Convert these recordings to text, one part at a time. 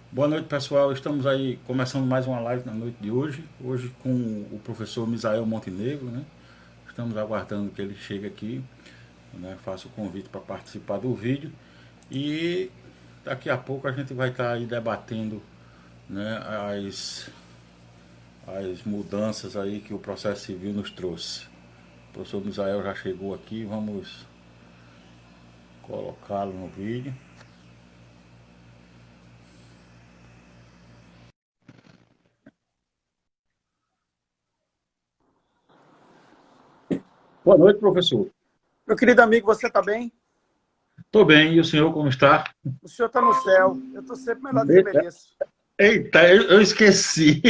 Boa noite, pessoal. Estamos aí começando mais uma live na noite de hoje. Hoje com o professor Misael Montenegro, né? Estamos aguardando que ele chegue aqui, né? Faça o convite para participar do vídeo. E daqui a pouco a gente vai estar aí debatendo, né, as mudanças aí que o processo civil nos trouxe. O professor Misael já chegou aqui, vamos colocá-lo no vídeo. Boa noite, professor. Meu querido amigo, você está bem? Estou bem, e o senhor como está? O senhor está no céu. Eu estou sempre melhor do que mereço. Eita, eu esqueci.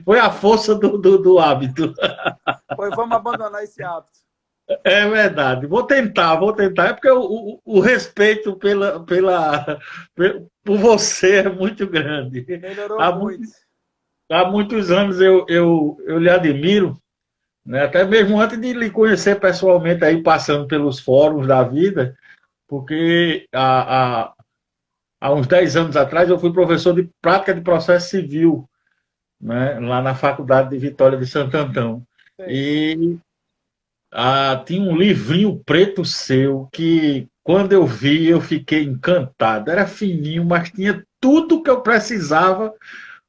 Foi a força do hábito. Pois vamos abandonar esse hábito. É verdade. Vou tentar. É porque o respeito por você é muito grande. Melhorou Há, muito. há muitos anos eu lhe admiro, né? Até mesmo antes de lhe conhecer pessoalmente, aí passando pelos fóruns da vida, porque há uns 10 anos atrás eu fui professor de prática de processo civil, né, lá na Faculdade de Vitória de Santo Antão. Sei. E tinha um livrinho preto seu que, quando eu vi, eu fiquei encantado. Era fininho, mas tinha tudo que eu precisava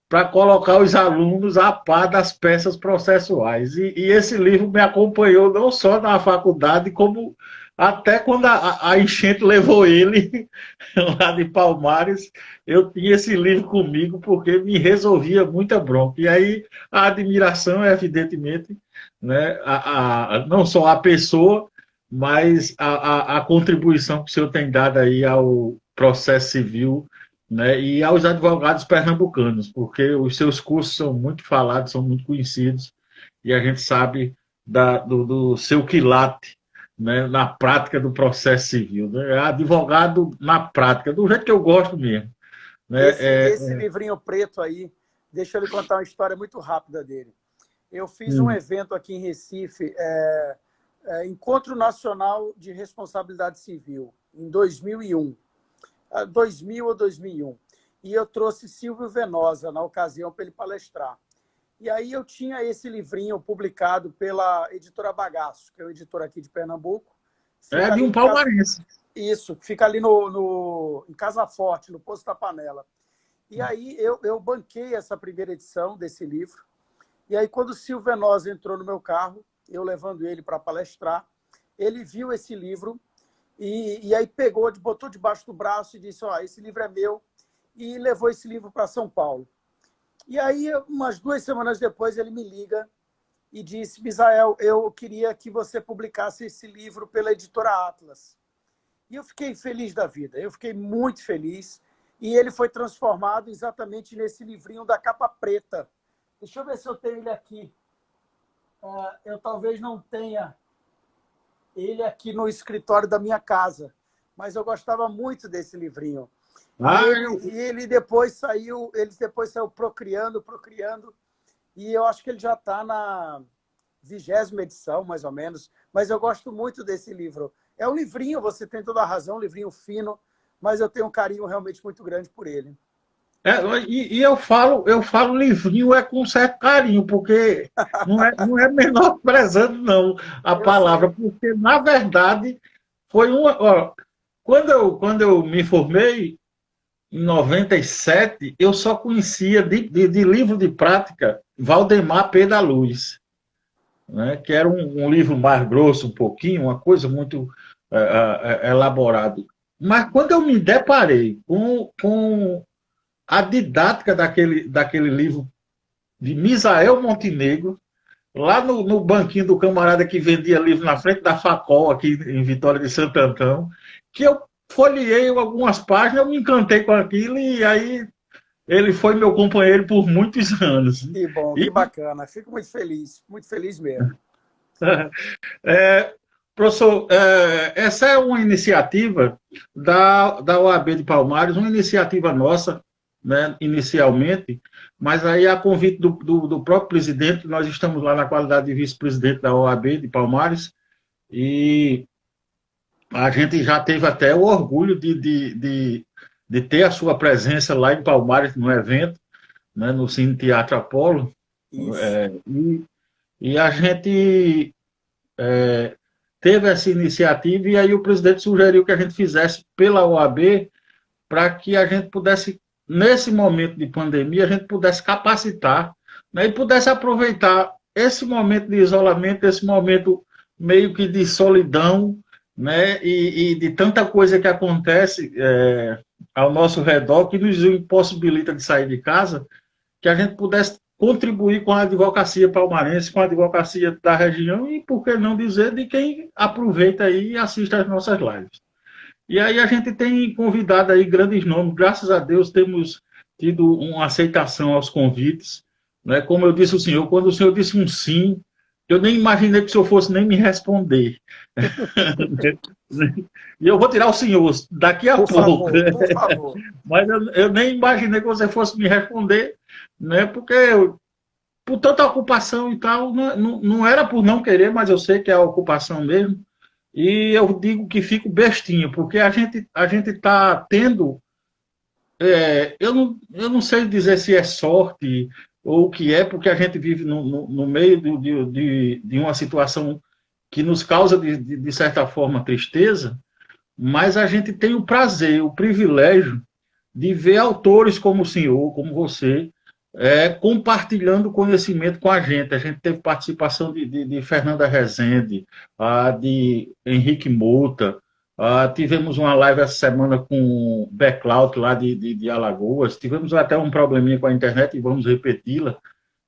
para colocar os alunos a par das peças processuais. E esse livro me acompanhou não só na faculdade, como até quando a enchente levou ele lá de Palmares, eu tinha esse livro comigo porque me resolvia muita bronca. E aí a admiração é evidentemente, né, não só a pessoa, mas a contribuição que o senhor tem dado aí ao processo civil, né, e aos advogados pernambucanos, porque os seus cursos são muito falados, são muito conhecidos, e a gente sabe do seu quilate, né, na prática do processo civil. Né, é advogado na prática, do jeito que eu gosto mesmo. Né, Esse livrinho preto aí, deixa eu lhe contar uma história muito rápida dele. Eu fiz um evento aqui em Recife, Encontro Nacional de Responsabilidade Civil, em 2001. 2000 ou 2001. E eu trouxe Silvio Venosa, na ocasião, para ele palestrar. E aí eu tinha esse livrinho publicado pela editora Bagaço, que é uma editora aqui de Pernambuco. é Fica de ali um em casa. palmarense. Isso, fica ali em Casa Forte, no Poço da Panela. E aí eu banquei essa primeira edição desse livro. E aí, quando o Silvio Venosa entrou no meu carro, eu levando ele para palestrar, ele viu esse livro e aí pegou, botou debaixo do braço e disse: ó, esse livro é meu, e levou esse livro para São Paulo. E aí, umas 2 semanas depois, ele me liga e disse: Misael, eu queria que você publicasse esse livro pela editora Atlas. E eu fiquei feliz da vida, eu fiquei muito feliz. E ele foi transformado exatamente nesse livrinho da capa preta. Deixa eu ver se eu tenho ele aqui. Eu talvez não tenha ele aqui no escritório da minha casa, mas eu gostava muito desse livrinho. E Ah, ele, e ele depois saiu procriando, e eu acho que ele já está na 20ª edição, mais ou menos, mas eu gosto muito desse livro. É um livrinho, você tem toda a razão, um livrinho fino, mas eu tenho um carinho realmente muito grande por ele. e eu falo livrinho é com certo carinho, porque não é menosprezando, não, a Eu palavra, sei. porque, na verdade, foi uma. Ó, quando eu me formei, em 97, eu só conhecia de livro de prática Valdemar P. da Luz, né, que era um livro mais grosso, um pouquinho, uma coisa muito elaborada. Mas quando eu me deparei com a didática daquele livro de Misael Montenegro, lá no banquinho do camarada que vendia livro na frente da Facol, aqui em Vitória de Santo Antão, que eu folheei algumas páginas, eu me encantei com aquilo, e aí ele foi meu companheiro por muitos anos. Que bom, que E, bacana. Fico muito feliz mesmo. é, professor, essa é uma iniciativa da OAB de Palmares, uma iniciativa nossa, né, inicialmente, mas aí a convite do próprio presidente, nós estamos lá na qualidade de vice-presidente da OAB de Palmares, e a gente já teve até o orgulho de de ter a sua presença lá em Palmares no evento, né, no Cine Teatro Apolo. Isso. É, e a gente teve essa iniciativa e aí o presidente sugeriu que a gente fizesse pela OAB para que a gente pudesse, nesse momento de pandemia, a gente pudesse capacitar, né, e pudesse aproveitar esse momento de isolamento, esse momento meio que de solidão, né, e de tanta coisa que acontece ao nosso redor que nos impossibilita de sair de casa, que a gente pudesse contribuir com a advocacia palmarense, com a advocacia da região e, por que não dizer, de quem aproveita aí e assiste às nossas lives. E aí a gente tem convidado aí grandes nomes, graças a Deus temos tido uma aceitação aos convites, né? Como eu disse ao senhor, quando o senhor disse um sim, eu nem imaginei que o senhor fosse nem me responder. E eu vou tirar o senhor daqui a Por pouco, favor, por favor. mas eu nem imaginei que você fosse me responder, né? Porque por tanta ocupação e tal, não era por não querer, mas eu sei que é a ocupação mesmo. E eu digo que fico bestinho, porque a gente está tendo. Eu não sei dizer se é sorte ou o que é, porque a gente vive no meio de uma situação que nos causa, de certa forma, tristeza, mas a gente tem o prazer, o privilégio de ver autores como o senhor, como você, compartilhando conhecimento com a gente. A gente teve participação de Fernanda Rezende, de Henrique Mouta, tivemos uma live essa semana com o Backlaut lá de Alagoas, tivemos até um probleminha com a internet e vamos repeti-la,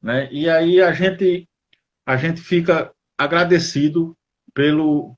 né? E aí a gente fica agradecido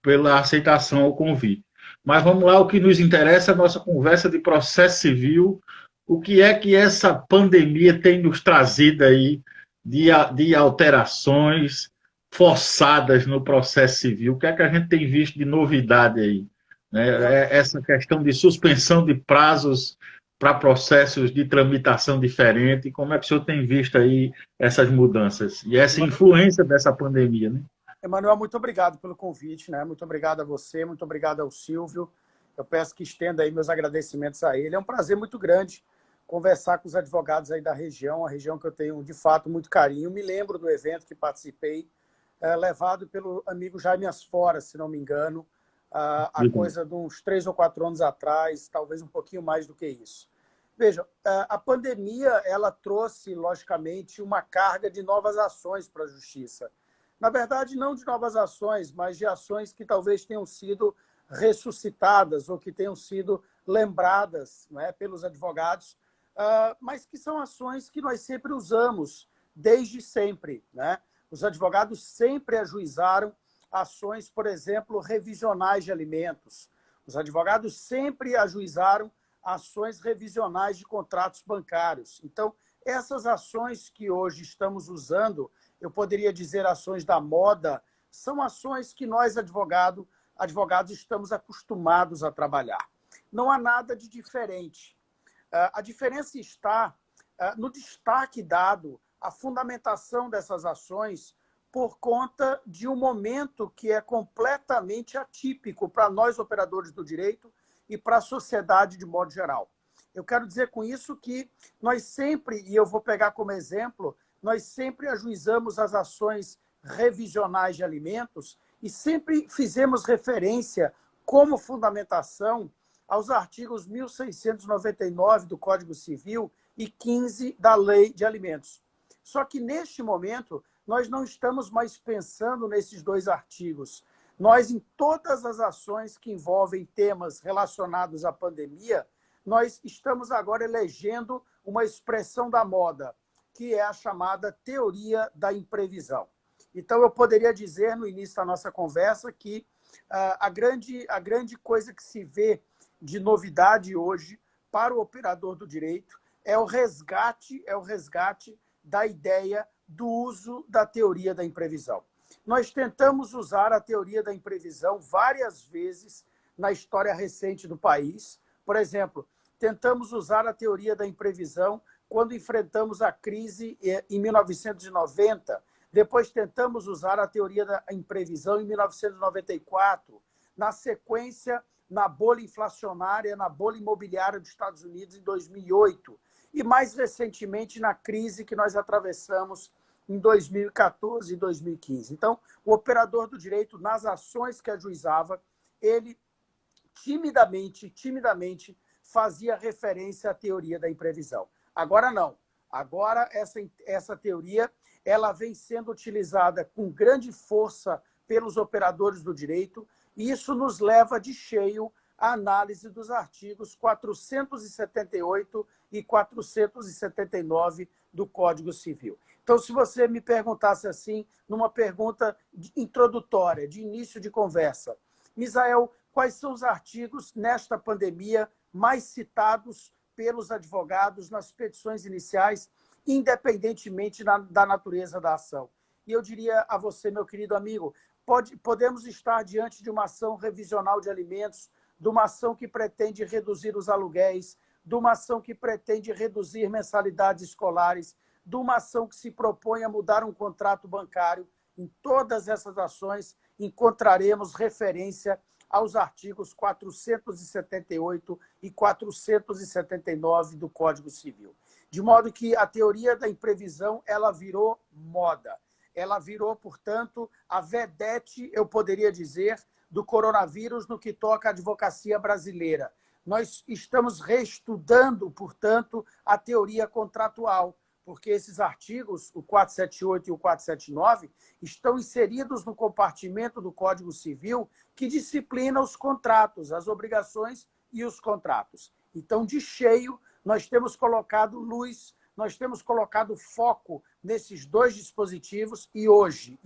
pela aceitação ao convite. Mas vamos lá, o que nos interessa é a nossa conversa de processo civil. O que é que essa pandemia tem nos trazido aí de alterações forçadas no processo civil? O que é que a gente tem visto de novidade aí? Né? Essa questão de suspensão de prazos para processos de tramitação diferente, como é que o senhor tem visto aí essas mudanças e essa influência dessa pandemia, né? Emanuel, muito obrigado pelo convite, né? Muito obrigado a você, muito obrigado ao Silvio. Eu peço que estenda aí meus agradecimentos a ele. É um prazer muito grande conversar com os advogados aí da região, a região que eu tenho, de fato, muito carinho. Me lembro do evento que participei, levado pelo amigo Jaime Asfora, se não me engano, há coisa de uns 3 ou 4 anos atrás, talvez um pouquinho mais do que isso. Veja, a pandemia ela trouxe, logicamente, uma carga de novas ações para a justiça. Na verdade, não de novas ações, mas de ações que talvez tenham sido ressuscitadas ou que tenham sido lembradas, né, pelos advogados, mas que são ações que nós sempre usamos, desde sempre, né? Os advogados sempre ajuizaram ações, por exemplo, revisionais de alimentos. Os advogados sempre ajuizaram ações revisionais de contratos bancários. Então, essas ações que hoje estamos usando, eu poderia dizer ações da moda, são ações que nós, advogados, estamos acostumados a trabalhar. Não há nada de diferente. A diferença está no destaque dado à fundamentação dessas ações por conta de um momento que é completamente atípico para nós, operadores do direito, e para a sociedade de modo geral. Eu quero dizer com isso que nós sempre, e eu vou pegar como exemplo, nós sempre ajuizamos as ações revisionais de alimentos e sempre fizemos referência como fundamentação aos artigos 1699 do Código Civil e 15 da Lei de Alimentos. Só que, neste momento, nós não estamos mais pensando nesses dois artigos. Nós, em todas as ações que envolvem temas relacionados à pandemia, nós estamos agora elegendo uma expressão da moda, que é a chamada teoria da imprevisão. Então, eu poderia dizer, no início da nossa conversa, que a grande coisa que se vê de novidade hoje para o operador do direito é o resgate da ideia do uso da teoria da imprevisão. Nós tentamos usar a teoria da imprevisão várias vezes na história recente do país. Por exemplo, tentamos usar a teoria da imprevisão quando enfrentamos a crise em 1990. Depois tentamos usar a teoria da imprevisão em 1994. Na sequência, na bolha inflacionária, na bolha imobiliária dos Estados Unidos em 2008 e, mais recentemente, na crise que nós atravessamos em 2014 e 2015. Então, o operador do direito, nas ações que ajuizava, ele timidamente fazia referência à teoria da imprevisão. Agora não. Agora essa teoria ela vem sendo utilizada com grande força pelos operadores do direito e isso nos leva de cheio à análise dos artigos 478 e 479 do Código Civil. Então, se você me perguntasse assim, numa pergunta introdutória, de início de conversa, Misael, quais são os artigos nesta pandemia mais citados pelos advogados nas petições iniciais, independentemente da natureza da ação? E eu diria a você, meu querido amigo, podemos estar diante de uma ação revisional de alimentos, de uma ação que pretende reduzir os aluguéis, de uma ação que pretende reduzir mensalidades escolares, de uma ação que se propõe a mudar um contrato bancário. Em todas essas ações encontraremos referência aos artigos 478 e 479 do Código Civil. De modo que a teoria da imprevisão ela virou moda. Ela virou, portanto, a vedete, eu poderia dizer, do coronavírus no que toca à advocacia brasileira. Nós estamos reestudando, portanto, a teoria contratual, porque esses artigos, o 478 e o 479, estão inseridos no compartimento do Código Civil que disciplina os contratos, as obrigações e os contratos. Então, de cheio, nós temos colocado luz, nós temos colocado foco nesses dois dispositivos e hoje,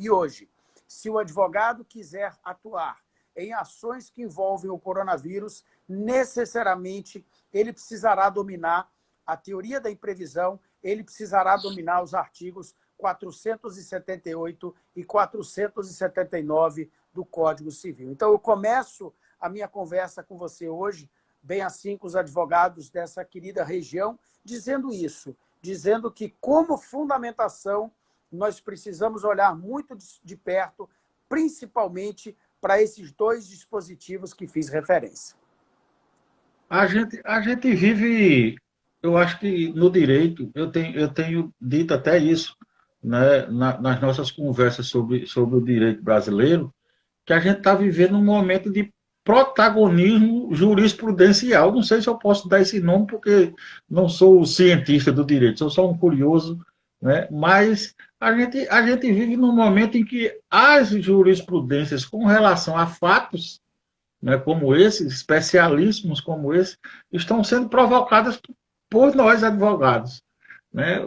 se o advogado quiser atuar em ações que envolvem o coronavírus, necessariamente ele precisará dominar a teoria da imprevisão, ele precisará dominar os artigos 478 e 479 do Código Civil. Então, eu começo a minha conversa com você hoje, bem assim com os advogados dessa querida região, dizendo isso, dizendo que, como fundamentação, nós precisamos olhar muito de perto, principalmente para esses dois dispositivos que fiz referência. A gente vive, eu acho que no direito, eu tenho dito até isso, né, nas nossas conversas sobre o direito brasileiro, que a gente está vivendo um momento de protagonismo jurisprudencial. Não sei se eu posso dar esse nome, porque não sou cientista do direito, sou só um curioso, né? Mas a gente vive num momento em que as jurisprudências com relação a fatos, né, como esse, especialíssimos como esse, estão sendo provocadas por nós, advogados. Né?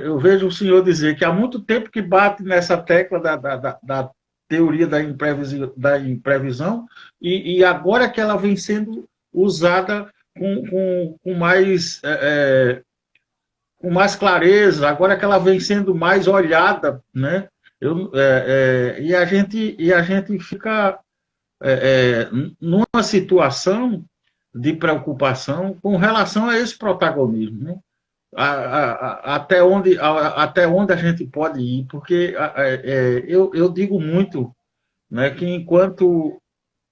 Eu vejo o senhor dizer que há muito tempo que bate nessa tecla da teoria da imprevisão e agora que ela vem sendo usada com mais clareza, agora que ela vem sendo mais olhada, né? E a gente fica numa situação de preocupação com relação a esse protagonismo, né? Até onde a gente pode ir, porque eu digo muito, né, que enquanto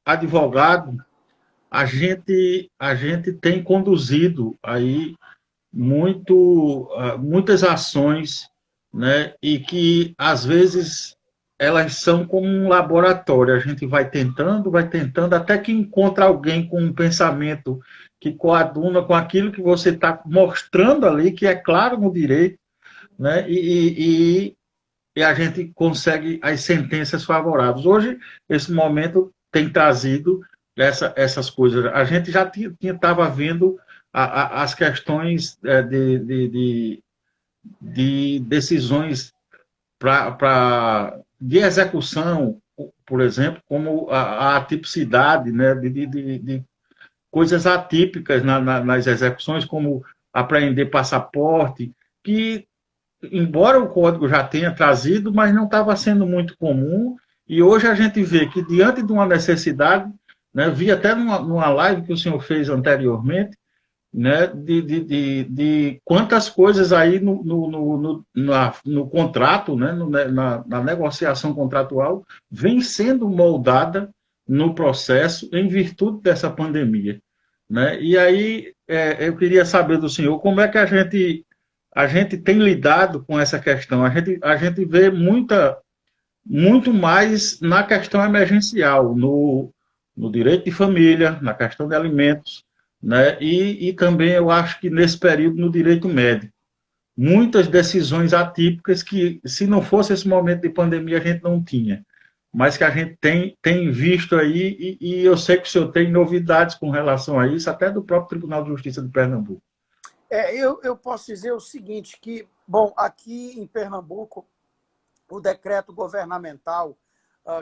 advogado a gente tem conduzido aí muitas ações, né, e que às vezes elas são como um laboratório, a gente vai tentando, até que encontra alguém com um pensamento que coaduna com aquilo que você está mostrando ali, que é claro no direito, né? E a gente consegue as sentenças favoráveis. Hoje, esse momento tem trazido essas coisas. A gente já estava vendo as questões de decisões de execução, por exemplo, como a atipicidade, né, de coisas atípicas nas execuções, como apreender passaporte, que, embora o código já tenha trazido, mas não estava sendo muito comum, e hoje a gente vê que, diante de uma necessidade, né, vi até numa live que o senhor fez anteriormente, né, de quantas coisas aí no contrato, né, na negociação contratual, vem sendo moldada no processo em virtude dessa pandemia, né? E aí eu queria saber do senhor como é que a gente tem lidado com essa questão. A gente vê muito mais na questão emergencial, no direito de família, na questão de alimentos, né? E também eu acho que nesse período no direito médico. Muitas decisões atípicas que, se não fosse esse momento de pandemia, a gente não tinha. Mas que a gente tem visto aí, e eu sei que o senhor tem novidades com relação a isso, até do próprio Tribunal de Justiça de Pernambuco. Eu posso dizer o seguinte, que, bom, aqui em Pernambuco, o decreto governamental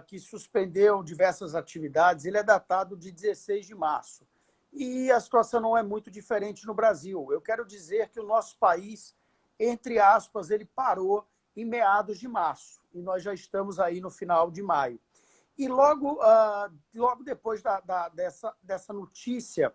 que suspendeu diversas atividades, ele é datado de 16 de março. E a situação não é muito diferente no Brasil. Eu quero dizer que o nosso país, entre aspas, ele parou em meados de março. E nós já estamos aí no final de maio. E logo depois dessa notícia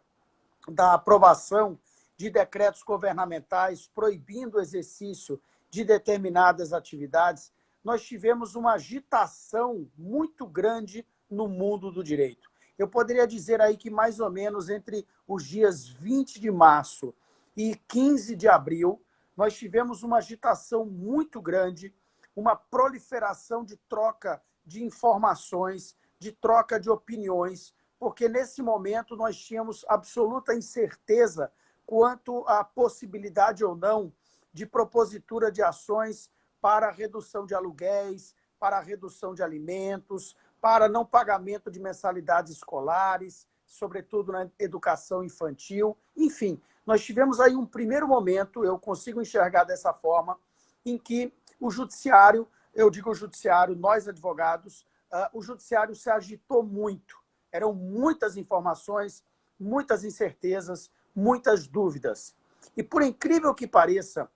da aprovação de decretos governamentais proibindo o exercício de determinadas atividades, nós tivemos uma agitação muito grande no mundo do direito. Eu poderia dizer aí que mais ou menos entre os dias 20 de março e 15 de abril, nós tivemos uma agitação muito grande, uma proliferação de troca de informações, de troca de opiniões, porque nesse momento nós tínhamos absoluta incerteza quanto à possibilidade ou não de propositura de ações para redução de aluguéis, para redução de alimentos, para não pagamento de mensalidades escolares, sobretudo na educação infantil. Enfim, nós tivemos aí um primeiro momento, eu consigo enxergar dessa forma, em que o judiciário, eu digo o judiciário, nós advogados, o judiciário se agitou muito. Eram muitas informações, muitas incertezas, muitas dúvidas. E por incrível que pareça,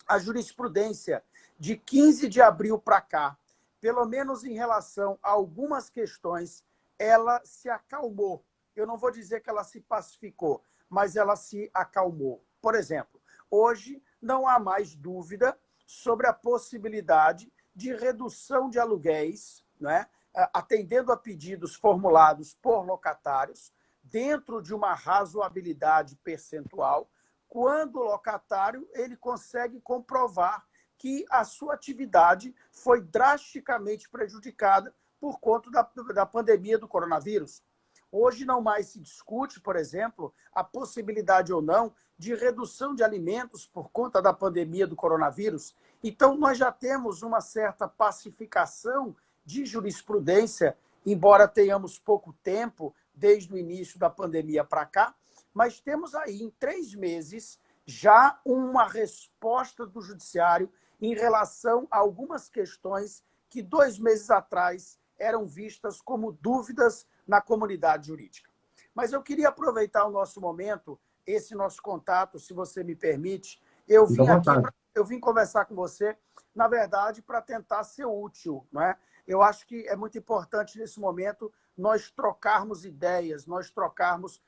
a jurisprudência de 15 de abril para cá, pelo menos em relação a algumas questões, ela se acalmou. Eu não vou dizer que ela se pacificou, mas ela se acalmou. Por exemplo, hoje não há mais dúvida sobre a possibilidade de redução de aluguéis, né, atendendo a pedidos formulados por locatários, dentro de uma razoabilidade percentual, quando o locatário ele consegue comprovar que a sua atividade foi drasticamente prejudicada por conta da pandemia do coronavírus. Hoje não mais se discute, por exemplo, a possibilidade ou não de redução de alimentos por conta da pandemia do coronavírus. Então, nós já temos uma certa pacificação de jurisprudência, embora tenhamos pouco tempo desde o início da pandemia para cá, mas temos aí, em 3 meses, já uma resposta do judiciário em relação a algumas questões que 2 meses atrás eram vistas como dúvidas na comunidade jurídica. Mas eu queria aproveitar o nosso momento, esse nosso contato, se você me permite. Eu vim conversar com você, na verdade, para tentar ser útil, não é? Eu acho que é muito importante, nesse momento, nós trocarmos ideias, nós trocarmos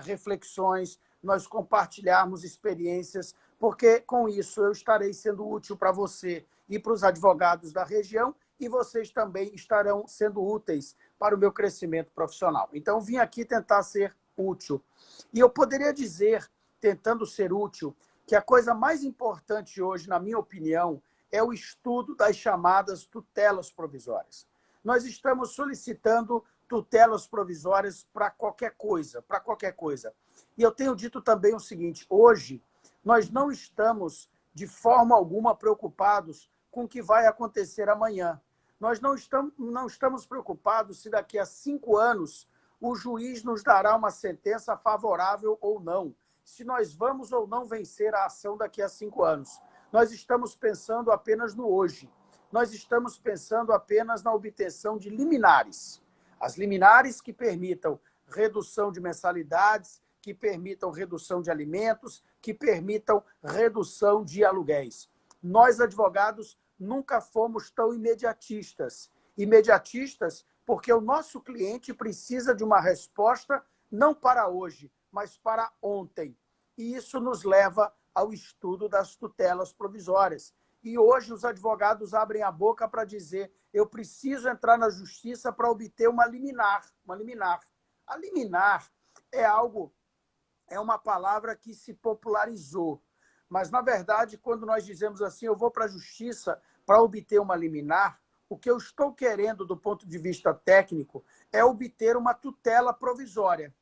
reflexões, nós compartilharmos experiências, porque com isso eu estarei sendo útil para você e para os advogados da região, e vocês também estarão sendo úteis para o meu crescimento profissional. Então, vim aqui tentar ser útil. E eu poderia dizer, tentando ser útil, que a coisa mais importante hoje, na minha opinião, é o estudo das chamadas tutelas provisórias. Nós estamos solicitando tutelas provisórias para qualquer coisa, para qualquer coisa. E eu tenho dito também o seguinte, hoje nós não estamos de forma alguma preocupados com o que vai acontecer amanhã. Nós não estamos preocupados se daqui a 5 anos o juiz nos dará uma sentença favorável ou não, se nós vamos ou não vencer a ação daqui a 5 anos. Nós estamos pensando apenas no hoje. Nós estamos pensando apenas na obtenção de liminares. As liminares que permitam redução de mensalidades, que permitam redução de alimentos, que permitam redução de aluguéis. Nós, advogados, nunca fomos tão imediatistas. Imediatistas porque o nosso cliente precisa de uma resposta não para hoje, mas para ontem. E isso nos leva ao estudo das tutelas provisórias. E hoje os advogados abrem a boca para dizer eu preciso entrar na justiça para obter uma liminar. Uma liminar. A liminar é uma palavra que se popularizou. Mas, na verdade, quando nós dizemos assim, eu vou para a justiça para obter uma liminar, o que eu estou querendo, do ponto de vista técnico, é obter uma tutela provisória.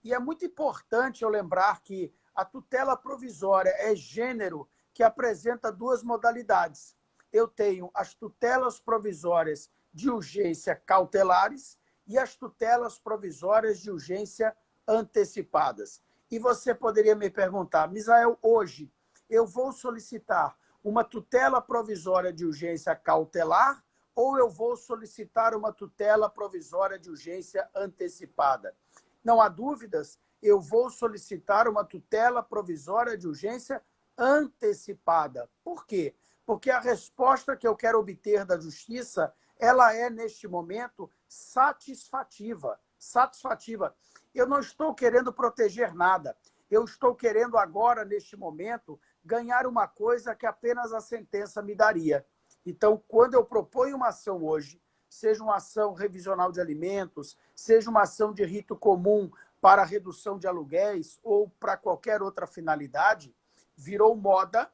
E é muito importante eu lembrar que a tutela provisória é gênero que apresenta duas modalidades. Eu tenho as tutelas provisórias de urgência cautelares e as tutelas provisórias de urgência antecipadas. E você poderia me perguntar, Misael, hoje eu vou solicitar uma tutela provisória de urgência cautelar ou eu vou solicitar uma tutela provisória de urgência antecipada? Não há dúvidas, eu vou solicitar uma tutela provisória de urgência antecipada. Por quê? Porque a resposta que eu quero obter da justiça, ela é, neste momento, satisfativa. Satisfativa. Eu não estou querendo proteger nada. Eu estou querendo agora, neste momento, ganhar uma coisa que apenas a sentença me daria. Então, quando eu proponho uma ação hoje, seja uma ação revisional de alimentos, seja uma ação de rito comum para redução de aluguéis ou para qualquer outra finalidade, virou moda,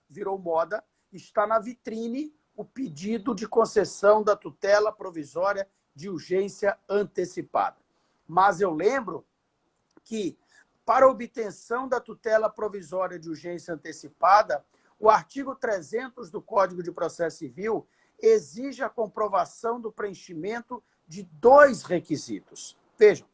está na vitrine o pedido de concessão da tutela provisória de urgência antecipada. Mas eu lembro que, para a obtenção da tutela provisória de urgência antecipada, o artigo 300 do Código de Processo Civil exige a comprovação do preenchimento de 2 requisitos. Vejam,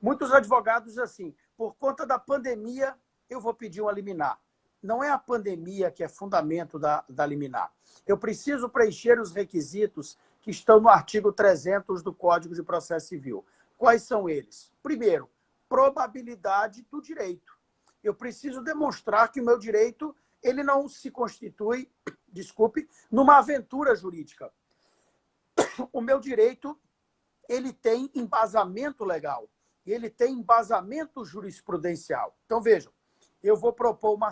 muitos advogados dizem assim, por conta da pandemia, eu vou pedir uma liminar. Não é a pandemia que é fundamento da liminar. Eu preciso preencher os requisitos que estão no artigo 300 do Código de Processo Civil. Quais são eles? Primeiro, probabilidade do direito. Eu preciso demonstrar que o meu direito ele não se constitui, numa aventura jurídica. O meu direito ele tem embasamento legal, ele tem embasamento jurisprudencial. Então, vejam, eu vou propor uma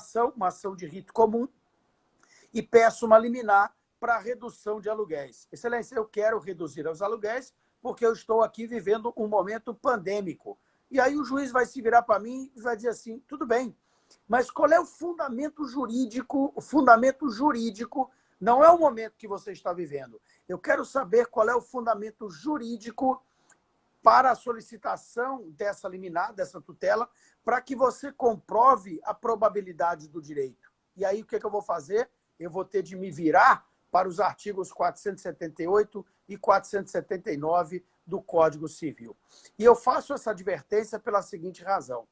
ação de rito comum e peço uma liminar para redução de aluguéis. Excelência, eu quero reduzir os aluguéis porque eu estou aqui vivendo um momento pandêmico. E aí o juiz vai se virar para mim e vai dizer assim, tudo bem, mas qual é o fundamento jurídico? O fundamento jurídico não é o momento que você está vivendo. Eu quero saber qual é o fundamento jurídico para a solicitação dessa liminar, dessa tutela, para que você comprove a probabilidade do direito. E aí o que eu vou fazer? Eu vou ter de me virar para os artigos 478 e 479 do Código Civil. E eu faço essa advertência pela seguinte razão.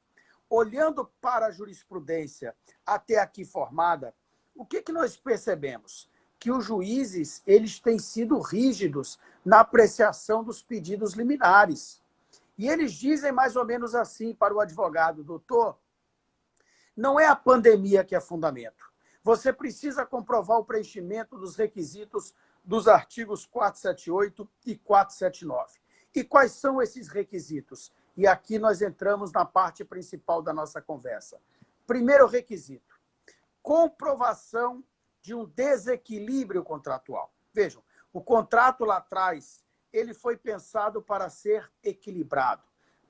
Olhando para a jurisprudência até aqui formada, o que nós percebemos? Que os juízes eles têm sido rígidos na apreciação dos pedidos liminares. E eles dizem mais ou menos assim para o advogado, doutor, não é a pandemia que é fundamento. Você precisa comprovar o preenchimento dos requisitos dos artigos 478 e 479. E quais são esses requisitos? E aqui nós entramos na parte principal da nossa conversa. Primeiro requisito, comprovação de um desequilíbrio contratual. Vejam, o contrato lá atrás, ele foi pensado para ser equilibrado,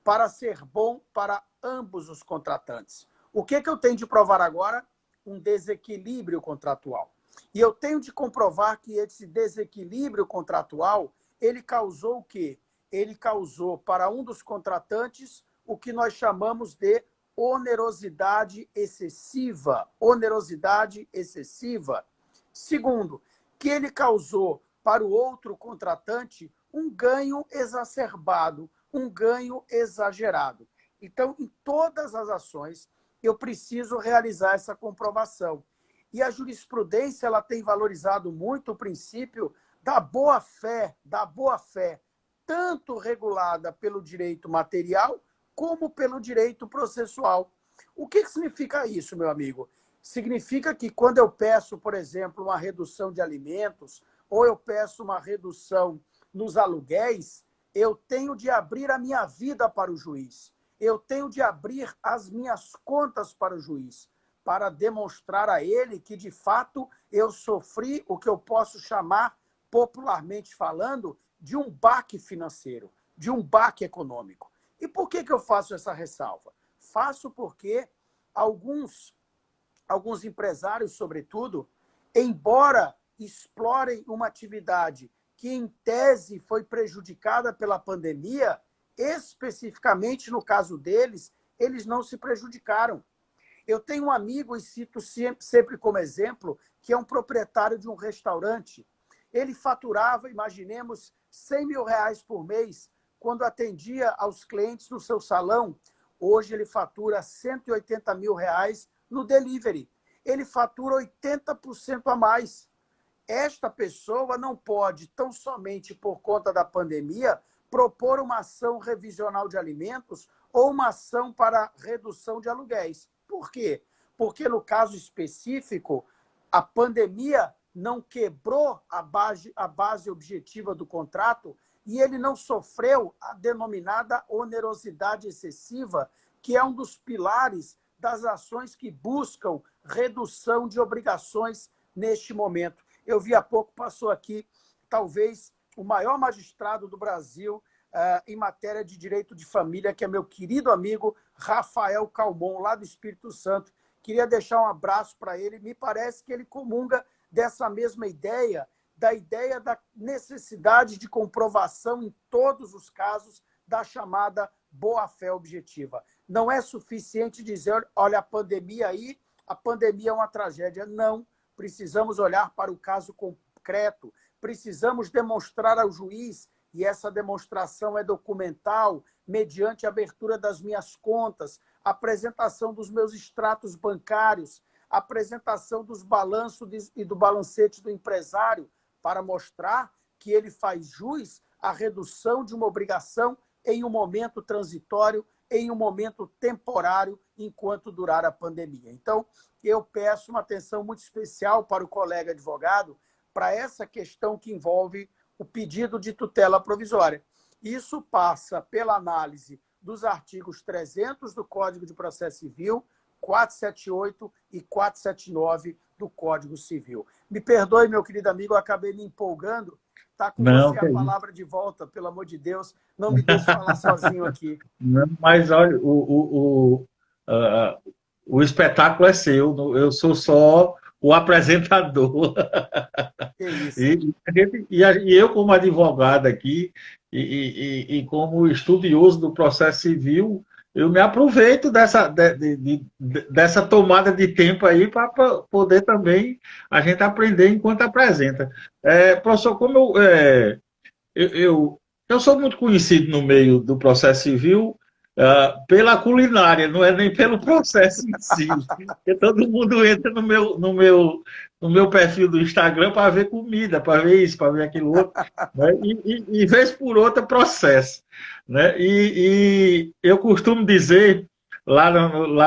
para ser bom para ambos os contratantes. O que eu tenho de provar agora? Um desequilíbrio contratual. E eu tenho de comprovar que esse desequilíbrio contratual, ele causou o quê? Ele causou para um dos contratantes o que nós chamamos de onerosidade excessiva. Onerosidade excessiva. Segundo, que ele causou para o outro contratante um ganho exacerbado, um ganho exagerado. Então, em todas as ações, eu preciso realizar essa comprovação. E a jurisprudência ela tem valorizado muito o princípio da boa-fé, tanto regulada pelo direito material como pelo direito processual. O que significa isso, meu amigo? Significa que quando eu peço, por exemplo, uma redução de alimentos ou eu peço uma redução nos aluguéis, eu tenho de abrir a minha vida para o juiz. Eu tenho de abrir as minhas contas para o juiz, para demonstrar a ele que, de fato, eu sofri o que eu posso chamar, popularmente falando, de um baque financeiro, de um baque econômico. E por que eu faço essa ressalva? Faço porque alguns empresários, sobretudo, embora explorem uma atividade que, em tese, foi prejudicada pela pandemia, especificamente no caso deles, eles não se prejudicaram. Eu tenho um amigo, e cito sempre como exemplo, que é um proprietário de um restaurante. Ele faturava, imaginemos, R$100 mil por mês, quando atendia aos clientes no seu salão. Hoje ele fatura R$180 mil no delivery. Ele fatura 80% a mais. Esta pessoa não pode, tão somente por conta da pandemia, propor uma ação revisional de alimentos ou uma ação para redução de aluguéis. Por quê? Porque, no caso específico, a pandemia não quebrou a base objetiva do contrato e ele não sofreu a denominada onerosidade excessiva, que é um dos pilares das ações que buscam redução de obrigações neste momento. Eu vi há pouco, passou aqui, talvez, o maior magistrado do Brasil em matéria de direito de família, que é meu querido amigo Rafael Calmon, lá do Espírito Santo. Queria deixar um abraço para ele. Me parece que ele comunga dessa mesma ideia, da ideia da necessidade de comprovação em todos os casos da chamada boa-fé objetiva. Não é suficiente dizer, olha, a pandemia aí, a pandemia é uma tragédia. Não, precisamos olhar para o caso concreto, precisamos demonstrar ao juiz, e essa demonstração é documental, mediante a abertura das minhas contas, apresentação dos meus extratos bancários, apresentação dos balanços e do balancete do empresário, para mostrar que ele faz jus à redução de uma obrigação em um momento transitório, em um momento temporário, enquanto durar a pandemia. Então, eu peço uma atenção muito especial para o colega advogado para essa questão que envolve o pedido de tutela provisória. Isso passa pela análise dos artigos 300 do Código de Processo Civil, 478 e 479 do Código Civil. Me perdoe, meu querido amigo, eu acabei me empolgando. Está com Não, você a palavra de volta, pelo amor de Deus. Não me deixe falar sozinho aqui. Não, mas olha, o espetáculo é seu, eu sou só o apresentador. Que isso. E eu, como advogado aqui, e como estudioso do processo civil, eu me aproveito dessa tomada de tempo aí para poder também a gente aprender enquanto apresenta. Professor, como eu sou muito conhecido no meio do processo civil pela culinária, não é nem pelo processo em si. Porque todo mundo entra no meu perfil do Instagram para ver comida, para ver isso, para ver aquilo outro, né? E vez por outra processo. Né? E eu costumo dizer, lá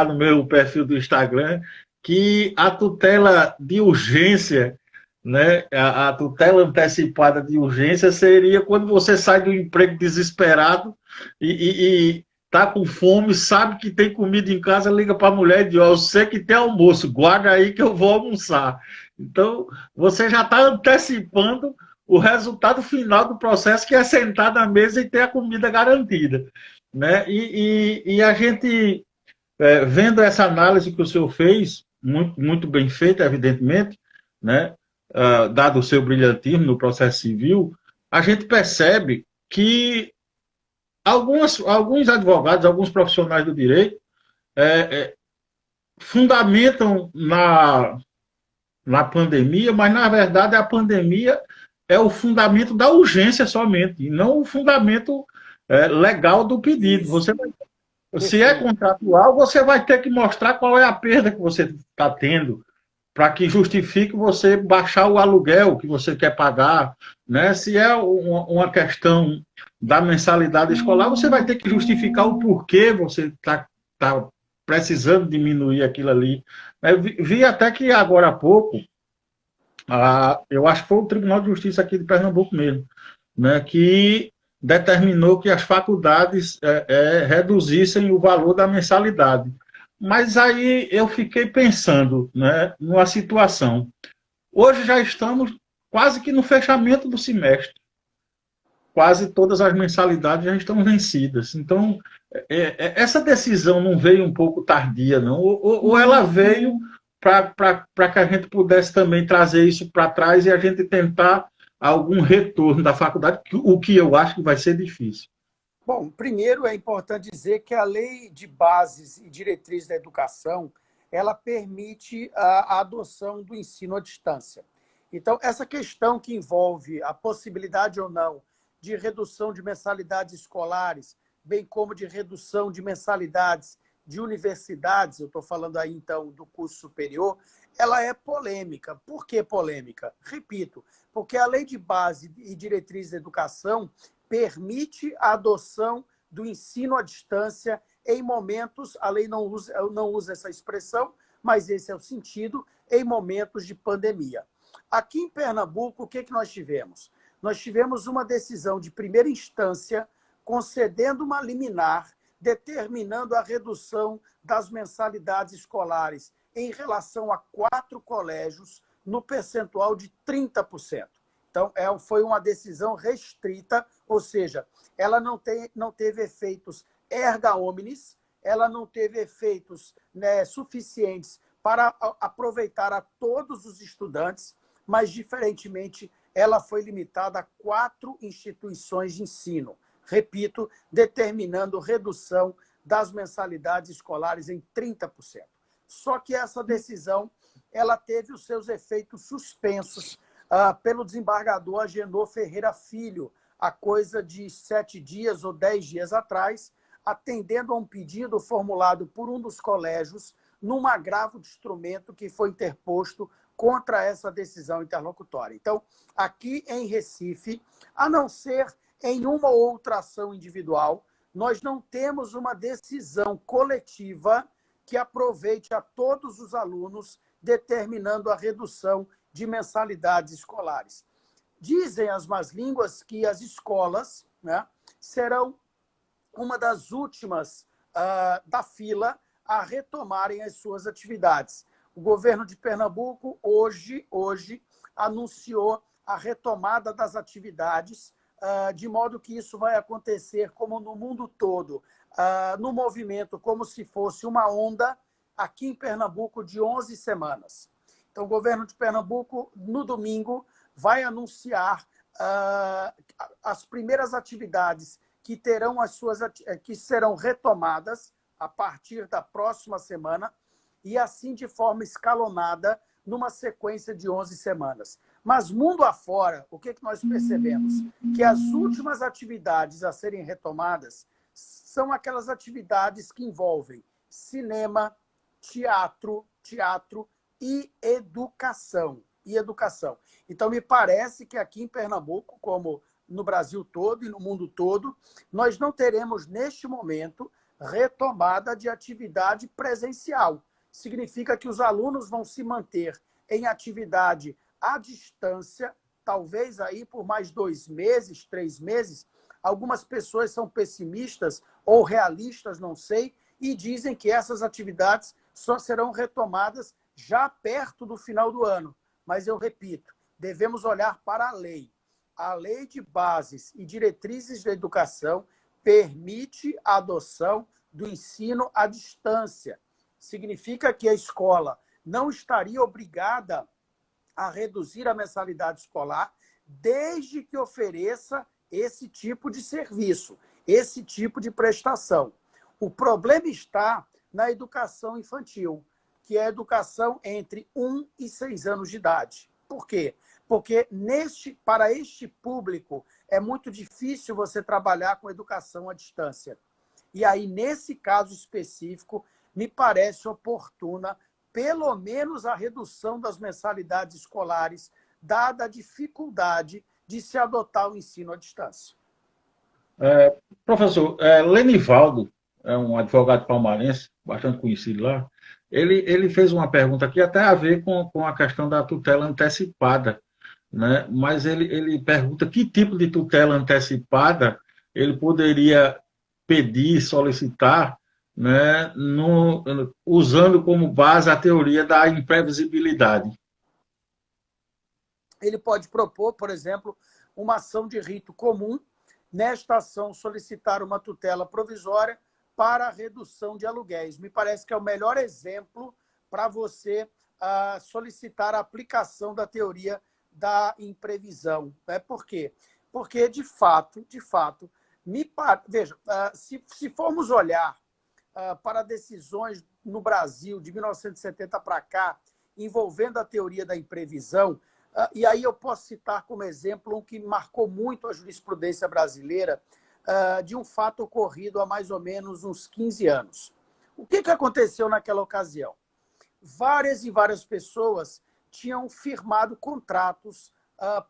no meu perfil do Instagram, que a tutela de urgência, né, a tutela antecipada de urgência seria quando você sai do emprego desesperado e tá com fome, sabe que tem comida em casa, liga para a mulher e diz, eu sei que tem almoço, guarda aí que eu vou almoçar. Então, você já está antecipando o resultado final do processo, que é sentar na mesa e ter a comida garantida. Né? E a gente, vendo essa análise que o senhor fez, muito, muito bem feita, evidentemente, né? Dado o seu brilhantismo no processo civil, a gente percebe que alguns advogados, alguns profissionais do direito fundamentam na pandemia, mas, na verdade, a pandemia é o fundamento da urgência somente, e não o fundamento legal do pedido. Se é contratual, você vai ter que mostrar qual é a perda que você está tendo, para que justifique você baixar o aluguel que você quer pagar. Né? Se é uma questão da mensalidade escolar, você vai ter que justificar o porquê você está precisando diminuir aquilo ali. Vi até que agora há pouco, eu acho que foi o Tribunal de Justiça aqui de Pernambuco mesmo, né, que determinou que as faculdades reduzissem o valor da mensalidade. Mas aí eu fiquei pensando, né, numa situação. Hoje já estamos quase que no fechamento do semestre. quase todas as mensalidades já estão vencidas. Então, essa decisão não veio um pouco tardia, não? Ou ela veio para que a gente pudesse também trazer isso para trás e a gente tentar algum retorno da faculdade, o que eu acho que vai ser difícil. Bom, primeiro é importante dizer que a Lei de Bases e Diretrizes da Educação, ela permite a adoção do ensino à distância. Então, essa questão que envolve a possibilidade ou não de redução de mensalidades escolares, bem como de redução de mensalidades de universidades, eu estou falando aí, então, do curso superior, ela é polêmica. Por que polêmica? Repito, porque a Lei de Base e Diretrizes da Educação permite a adoção do ensino à distância em momentos, a lei não usa essa expressão, mas esse é o sentido, em momentos de pandemia. Aqui em Pernambuco, o que nós tivemos? Nós tivemos uma decisão de primeira instância concedendo uma liminar, determinando a redução das mensalidades escolares em relação a 4 colégios, no percentual de 30%. Então, foi uma decisão restrita, ou seja, ela não teve efeitos erga omnes, ela não teve efeitos, né, suficientes para aproveitar a todos os estudantes, mas, diferentemente, ela foi limitada a 4 instituições de ensino. Repito, determinando redução das mensalidades escolares em 30%. Só que essa decisão ela teve os seus efeitos suspensos pelo desembargador Agenor Ferreira Filho, há coisa de 7 dias ou 10 dias atrás, atendendo a um pedido formulado por um dos colégios num agravo de instrumento que foi interposto contra essa decisão interlocutória. Então, aqui em Recife, a não ser em uma ou outra ação individual, nós não temos uma decisão coletiva que aproveite a todos os alunos, determinando a redução de mensalidades escolares. Dizem as más línguas que as escolas, né, serão uma das últimas da fila a retomarem as suas atividades. O governo de Pernambuco, hoje anunciou a retomada das atividades, de modo que isso vai acontecer como no mundo todo, no movimento, como se fosse uma onda, aqui em Pernambuco, de 11 semanas. Então, o governo de Pernambuco, no domingo, vai anunciar as primeiras atividades que serão retomadas a partir da próxima semana, e assim de forma escalonada, numa sequência de 11 semanas. Mas, mundo afora, o que nós percebemos? Que as últimas atividades a serem retomadas são aquelas atividades que envolvem cinema, teatro e educação. Então, me parece que aqui em Pernambuco, como no Brasil todo e no mundo todo, nós não teremos, neste momento, retomada de atividade presencial. Significa que os alunos vão se manter em atividade à distância, talvez aí por mais 2 meses, 3 meses. Algumas pessoas são pessimistas ou realistas, não sei, e dizem que essas atividades só serão retomadas já perto do final do ano. Mas eu repito, devemos olhar para a lei. A Lei de Bases e Diretrizes da Educação permite a adoção do ensino à distância. Significa que a escola não estaria obrigada a reduzir a mensalidade escolar desde que ofereça esse tipo de serviço, esse tipo de prestação. O problema está na educação infantil, que é a educação entre 1 e 6 anos de idade. Por quê? Porque para este público é muito difícil você trabalhar com educação à distância. E aí, nesse caso específico, me parece oportuna, pelo menos, a redução das mensalidades escolares, dada a dificuldade de se adotar o ensino à distância. Professor, Lenivaldo, é um advogado palmarense, bastante conhecido lá, ele fez uma pergunta aqui até a ver com a questão da tutela antecipada, né? Mas ele pergunta que tipo de tutela antecipada ele poderia pedir, solicitar, né, usando como base a teoria da imprevisibilidade. Ele pode propor, por exemplo, uma ação de rito comum nesta ação, solicitar uma tutela provisória para a redução de aluguéis. Me parece que é o melhor exemplo para você solicitar a aplicação da teoria da imprevisão. Por quê? Porque, de fato, veja, se formos olhar para decisões no Brasil de 1970 para cá, envolvendo a teoria da imprevisão, e aí eu posso citar como exemplo um que marcou muito a jurisprudência brasileira, de um fato ocorrido há mais ou menos uns 15 anos. O que aconteceu naquela ocasião? Várias e várias pessoas tinham firmado contratos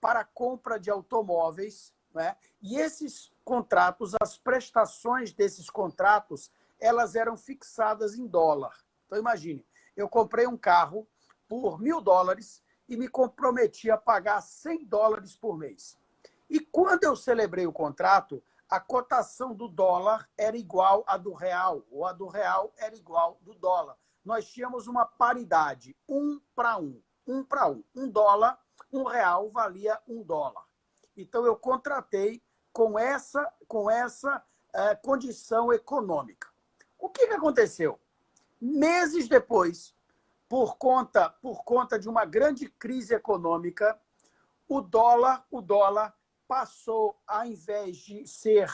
para a compra de automóveis, né? E esses contratos, as prestações desses contratos, elas eram fixadas em dólar. Então, imagine, eu comprei um carro por $1.000 e me comprometi a pagar $100 por mês. E quando eu celebrei o contrato, a cotação do dólar era igual à do real, ou a do real era igual do dólar. Nós tínhamos uma paridade, 1 para 1. 1 para 1. $1, R$1 valia $1. Então, eu contratei com essa condição econômica. O que aconteceu? Meses depois, por conta de uma grande crise econômica, o dólar passou, ao invés de ser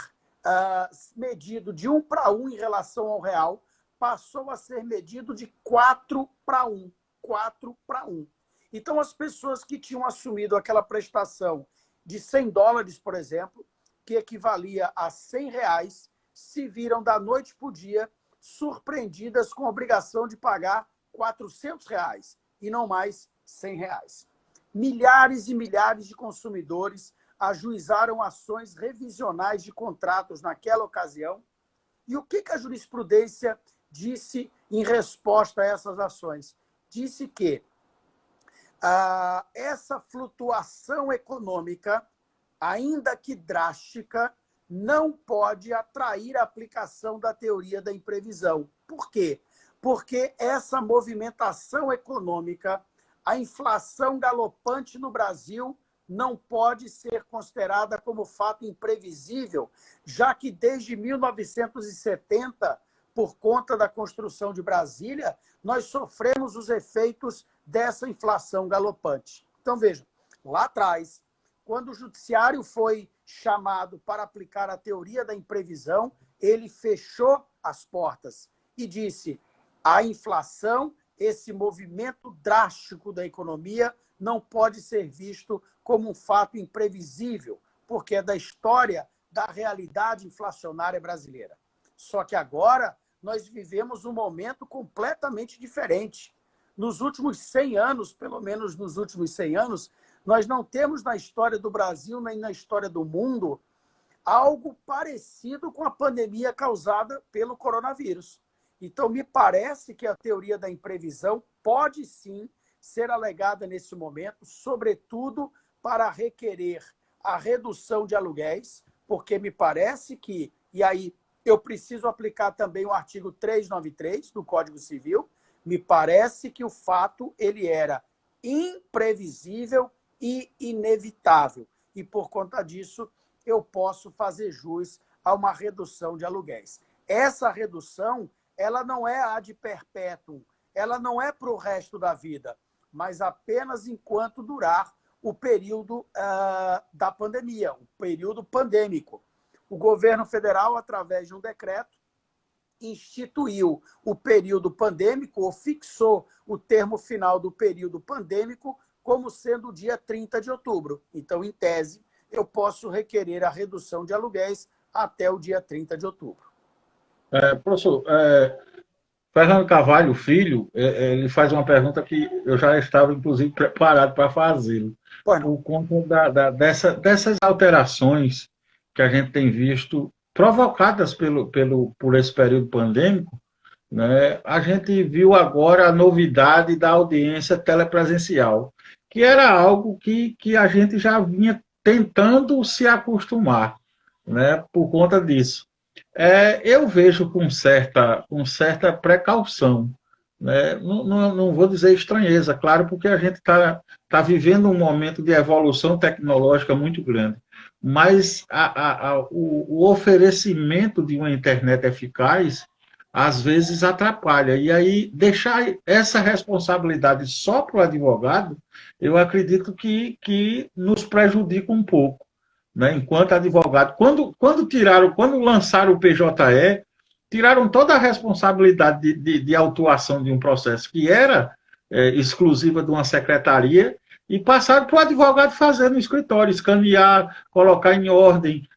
medido de 1 para 1 em relação ao real, passou a ser medido de 4 para 1. 4 para 1. Então, as pessoas que tinham assumido aquela prestação de $100, por exemplo, que equivalia a R$100, se viram da noite para o dia surpreendidas com a obrigação de pagar R$400 e não mais R$100. Milhares e milhares de consumidores ajuizaram ações revisionais de contratos naquela ocasião. E o que a jurisprudência disse em resposta a essas ações? Disse que essa flutuação econômica, ainda que drástica, não pode atrair a aplicação da teoria da imprevisão. Por quê? Porque essa movimentação econômica, a inflação galopante no Brasil, não pode ser considerada como fato imprevisível, já que desde 1970, por conta da construção de Brasília, nós sofremos os efeitos dessa inflação galopante. Então, vejam, lá atrás, quando o judiciário foi chamado para aplicar a teoria da imprevisão, ele fechou as portas e disse: a inflação, esse movimento drástico da economia, não pode ser visto como um fato imprevisível, porque é da história da realidade inflacionária brasileira. Só que agora nós vivemos um momento completamente diferente. Nos últimos 100 anos, pelo menos nos últimos 100 anos, nós não temos na história do Brasil, nem na história do mundo, algo parecido com a pandemia causada pelo coronavírus. Então, me parece que a teoria da imprevisão pode sim ser alegada nesse momento, sobretudo para requerer a redução de aluguéis, porque me parece que, e aí eu preciso aplicar também o artigo 393 do Código Civil, me parece que o fato ele era imprevisível e inevitável. E, por conta disso, eu posso fazer jus a uma redução de aluguéis. Essa redução, ela não é ad perpétuum, ela não é para o resto da vida, mas apenas enquanto durar o período da pandemia, o período pandêmico. O governo federal, através de um decreto, instituiu o período pandêmico, ou fixou o termo final do período pandêmico como sendo o dia 30 de outubro. Então, em tese, eu posso requerer a redução de aluguéis até o dia 30 de outubro. Professor, Fernando Carvalho, filho, ele faz uma pergunta que eu já estava, inclusive, preparado para fazê-lo. Por conta dessas alterações que a gente tem visto provocadas por esse período pandêmico, né? A gente viu agora a novidade da audiência telepresencial, que era algo que a gente já vinha tentando se acostumar, né, por conta disso. Eu vejo com certa precaução, né? Não vou dizer estranheza, claro, porque a gente está vivendo um momento de evolução tecnológica muito grande. mas o oferecimento de uma internet eficaz às vezes atrapalha. E aí, deixar essa responsabilidade só para o advogado, eu acredito que nos prejudica um pouco, né? Enquanto advogado. Quando lançaram o PJE, tiraram toda a responsabilidade de autuação de um processo que era exclusiva de uma secretaria e passaram para o advogado fazer no escritório, escanear, colocar em ordem,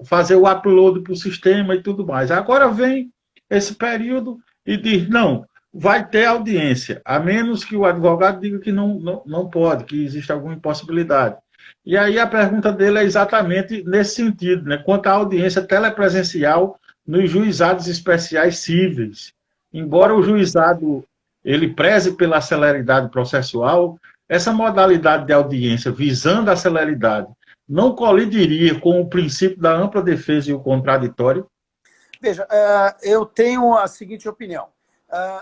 fazer o upload para o sistema e tudo mais. Agora vem esse período e diz, não, vai ter audiência, a menos que o advogado diga que não pode, que existe alguma impossibilidade. E aí a pergunta dele é exatamente nesse sentido, né? Quanto à audiência telepresencial nos juizados especiais cíveis. Embora o juizado ele preze pela celeridade processual, essa modalidade de audiência visando a celeridade não colidiria com o princípio da ampla defesa e o contraditório? Veja, eu tenho a seguinte opinião.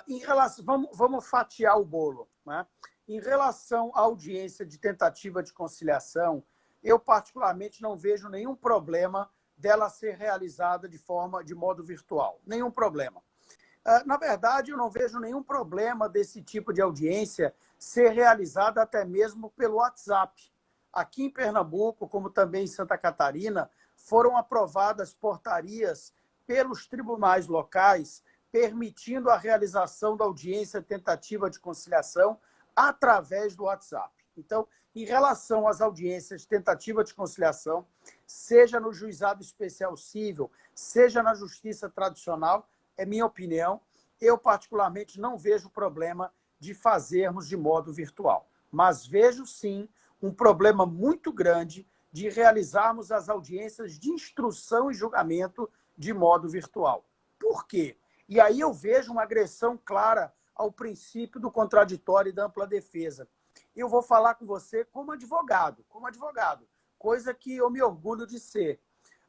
Em relação, vamos fatiar o bolo, né? Em relação à audiência de tentativa de conciliação, eu particularmente não vejo nenhum problema dela ser realizada de modo virtual. Nenhum problema. Na verdade, eu não vejo nenhum problema desse tipo de audiência ser realizada até mesmo pelo WhatsApp. Aqui em Pernambuco, como também em Santa Catarina, foram aprovadas portarias pelos tribunais locais permitindo a realização da audiência tentativa de conciliação através do WhatsApp. Então, em relação às audiências de tentativa de conciliação, seja no juizado especial civil, seja na justiça tradicional, é minha opinião, eu particularmente não vejo problema de fazermos de modo virtual. Mas vejo, sim, um problema muito grande de realizarmos as audiências de instrução e julgamento de modo virtual. Por quê? E aí eu vejo uma agressão clara ao princípio do contraditório e da ampla defesa. Eu vou falar com você como advogado, coisa que eu me orgulho de ser.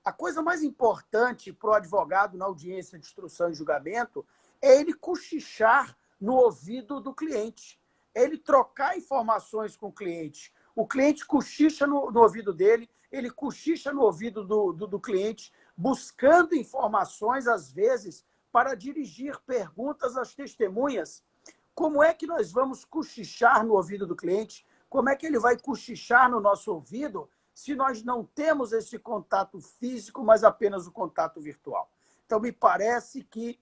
A coisa mais importante para o advogado na audiência de instrução e julgamento é ele cochichar no ouvido do cliente, é ele trocar informações com o cliente. O cliente cochicha no ouvido dele, ele cochicha no ouvido do cliente, buscando informações, às vezes, para dirigir perguntas às testemunhas. Como é que nós vamos cochichar no ouvido do cliente? Como é que ele vai cochichar no nosso ouvido se nós não temos esse contato físico, mas apenas o contato virtual? Então, me parece que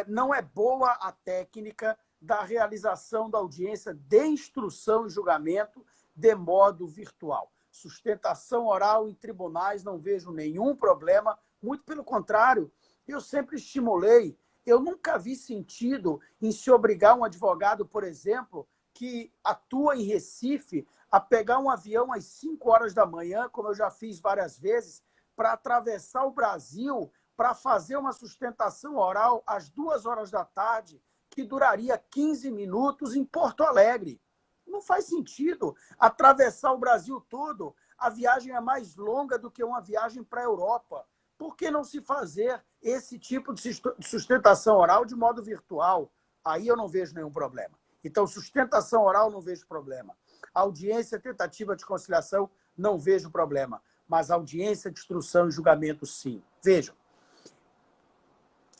não é boa a técnica da realização da audiência de instrução e julgamento de modo virtual. Sustentação oral em tribunais, não vejo nenhum problema, muito pelo contrário, eu sempre estimulei, eu nunca vi sentido em se obrigar um advogado, por exemplo, que atua em Recife, a pegar um avião às 5 horas da manhã, como eu já fiz várias vezes, para atravessar o Brasil, para fazer uma sustentação oral às 2 horas da tarde, que duraria 15 minutos em Porto Alegre. Não faz sentido atravessar o Brasil todo. A viagem é mais longa do que uma viagem para a Europa. Por que não se fazer esse tipo de sustentação oral de modo virtual? Aí eu não vejo nenhum problema. Então, sustentação oral, não vejo problema. Audiência, tentativa de conciliação, não vejo problema. Mas audiência de instrução e julgamento, sim. Vejam,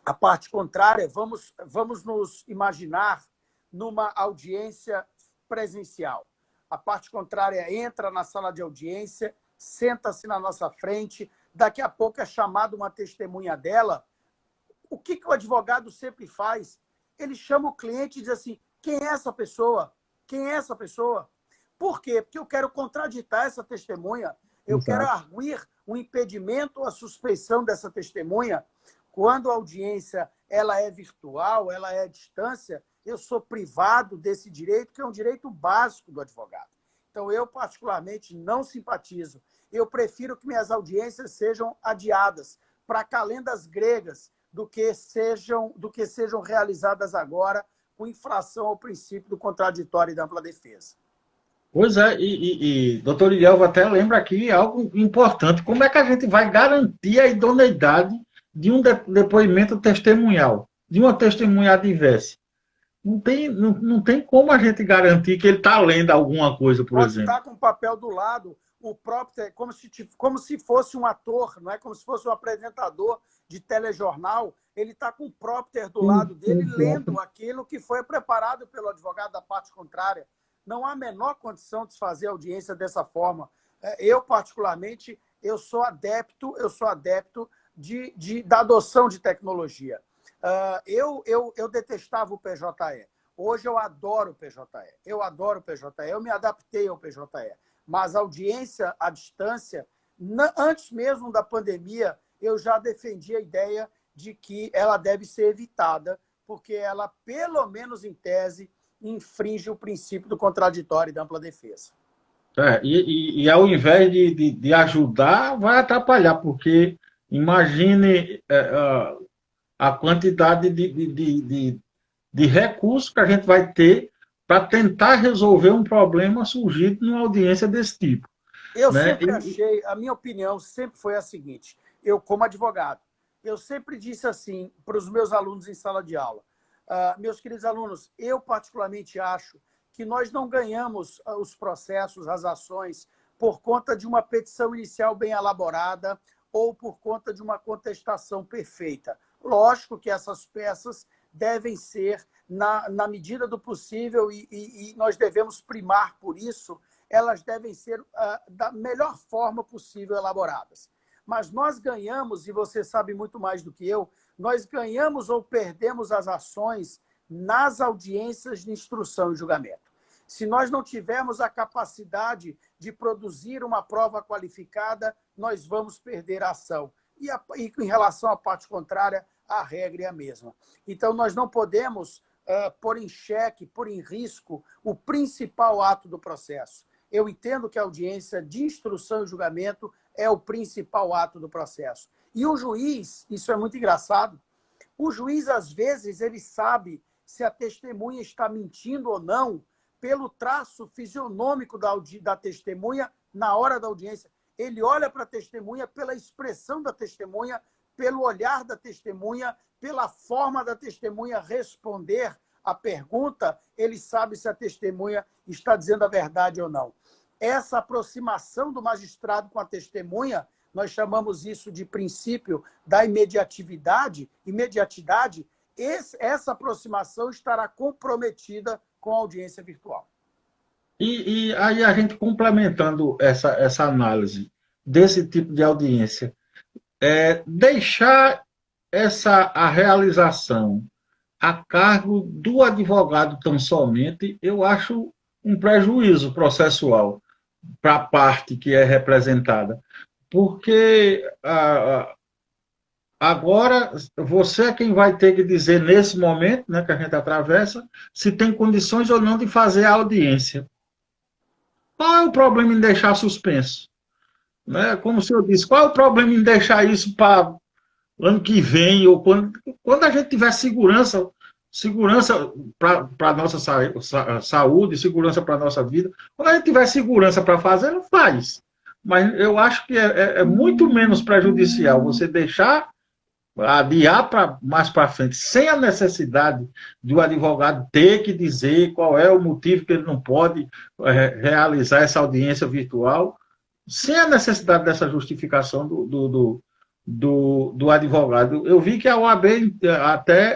a parte contrária, vamos nos imaginar numa audiência presencial. A parte contrária entra na sala de audiência, senta-se na nossa frente, daqui a pouco é chamada uma testemunha dela. O que o advogado sempre faz? Ele chama o cliente e diz assim, quem é essa pessoa? Quem é essa pessoa? Por quê? Porque eu quero contraditar essa testemunha, eu quero arguir um impedimento ou a suspeição dessa testemunha. Quando a audiência ela é virtual, ela é à distância, eu sou privado desse direito, que é um direito básico do advogado. Então, eu, particularmente, não simpatizo. Eu prefiro que minhas audiências sejam adiadas para calendas gregas do que sejam realizadas agora com infração ao princípio do contraditório e da ampla defesa. Pois é, doutor Ilhéus até lembra aqui algo importante. Como é que a gente vai garantir a idoneidade de um depoimento testemunhal, de uma testemunha adversa? Não tem como a gente garantir que ele está lendo alguma coisa, por exemplo. Pode estar com o papel do lado. o próprio, como se fosse um ator, não é como se fosse um apresentador de telejornal, ele está com o prompter do lado dele, lendo aquilo que foi preparado pelo advogado da parte contrária. Não há a menor condição de se fazer audiência dessa forma. Eu, particularmente, eu sou adepto da adoção de tecnologia. Eu detestava o PJE. Hoje eu adoro o PJE. Eu me adaptei ao PJE. Mas a audiência à distância, antes mesmo da pandemia, eu já defendi a ideia de que ela deve ser evitada, porque ela, pelo menos em tese, infringe o princípio do contraditório e da ampla defesa. E ao invés de ajudar, vai atrapalhar, porque imagine a quantidade de recursos que a gente vai ter para tentar resolver um problema surgido numa audiência desse tipo. Eu Né? sempre achei, a minha opinião sempre foi a seguinte, eu como advogado, eu sempre disse assim para os meus alunos em sala de aula, meus queridos alunos, eu particularmente acho que nós não ganhamos os processos, as ações, por conta de uma petição inicial bem elaborada ou por conta de uma contestação perfeita. Lógico que essas peças devem ser, na medida do possível, e nós devemos primar por isso, elas devem ser da melhor forma possível elaboradas. Mas nós ganhamos, e você sabe muito mais do que eu, nós ganhamos ou perdemos as ações nas audiências de instrução e julgamento. Se nós não tivermos a capacidade de produzir uma prova qualificada, nós vamos perder a ação. E em relação à parte contrária, a regra é a mesma. Então, nós não podemos pôr em xeque, pôr em risco o principal ato do processo. Eu entendo que a audiência de instrução e julgamento é o principal ato do processo. E o juiz, isso é muito engraçado, o juiz, às vezes, ele sabe se a testemunha está mentindo ou não pelo traço fisionômico da testemunha na hora da audiência. Ele olha para a testemunha pela expressão da testemunha, pelo olhar da testemunha, pela forma da testemunha responder a pergunta, ele sabe se a testemunha está dizendo a verdade ou não. Essa aproximação do magistrado com a testemunha, nós chamamos isso de princípio da imediatidade, essa aproximação estará comprometida com a audiência virtual. E aí a gente complementando essa análise desse tipo de audiência, deixar a realização a cargo do advogado tão somente, eu acho um prejuízo processual para a parte que é representada. Porque agora você é quem vai ter que dizer nesse momento, né, que a gente atravessa, se tem condições ou não de fazer a audiência. Qual é o problema em deixar suspenso? Né? Como o senhor disse, qual é o problema em deixar isso para ano que vem, ou quando a gente tiver segurança para a nossa saúde, segurança para a nossa vida, quando a gente tiver segurança para fazer, não faz. Mas eu acho que é muito menos prejudicial você deixar adiar mais para frente, sem a necessidade de o advogado ter que dizer qual é o motivo que ele não pode realizar essa audiência virtual, sem a necessidade dessa justificação do advogado. Eu vi que a OAB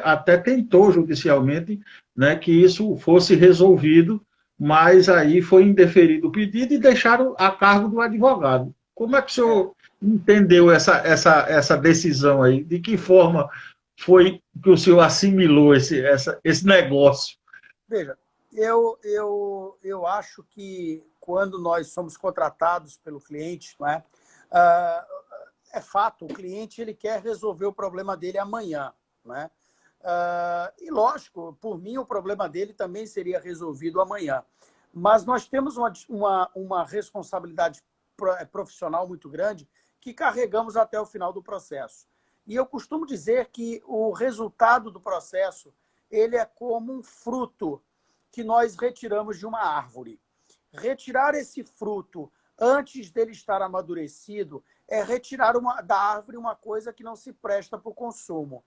até tentou judicialmente, né, que isso fosse resolvido, mas aí foi indeferido o pedido e deixaram a cargo do advogado. Como é que o senhor entendeu essa decisão aí? De que forma foi que o senhor assimilou esse negócio? Veja, eu acho que quando nós somos contratados pelo cliente, não é? É fato, o cliente ele quer resolver o problema dele amanhã. Não é? E, lógico, por mim, o problema dele também seria resolvido amanhã. Mas nós temos uma responsabilidade profissional muito grande que carregamos até o final do processo. E eu costumo dizer que o resultado do processo ele é como um fruto que nós retiramos de uma árvore. Retirar esse fruto antes dele estar amadurecido é retirar da árvore uma coisa que não se presta para o consumo.